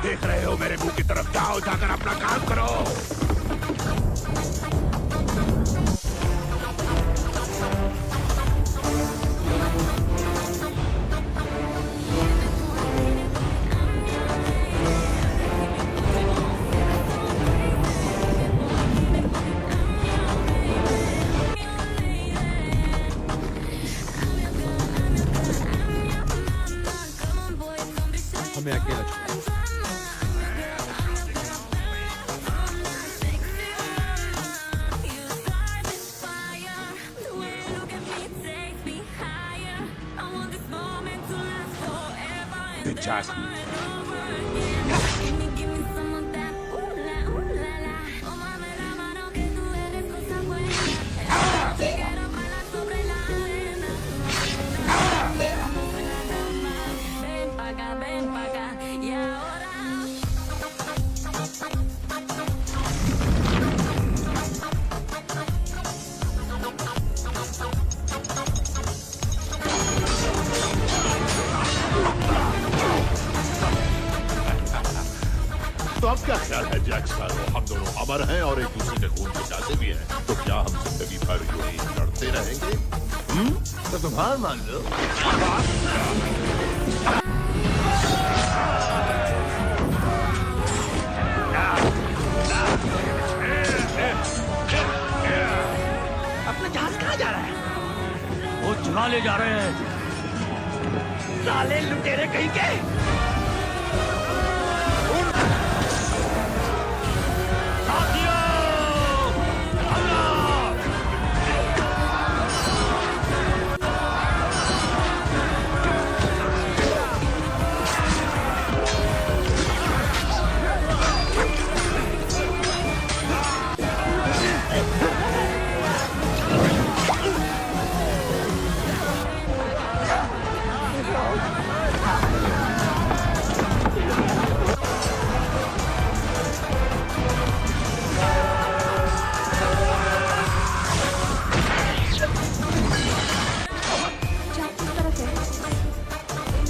देख रहे हो मेरे मुंह की तरफ? जाओ, जाकर अपना काम करो। हमें अकेला छोड़। तो अब क्या ख्याल है जैक स्पैरो? हम दोनों अमर हैं और एक दूसरे के खून के प्यासे भी हैं, तो क्या हम जिंदगी भर यूं ही लड़ते रहेंगे? तो तुम हार मान लो। अपना जहाज कहाँ जा रहा है? वो चुरा ले जा रहे हैं। साले लुटेरे कहीं के।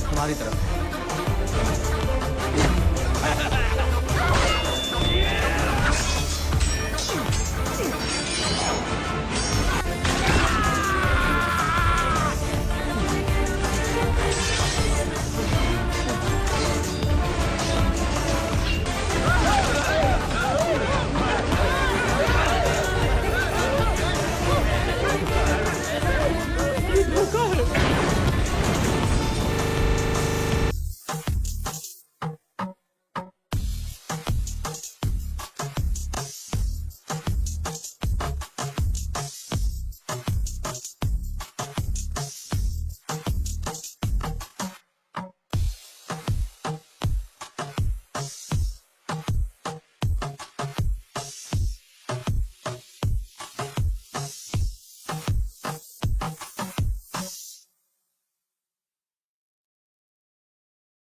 हमारी तरफ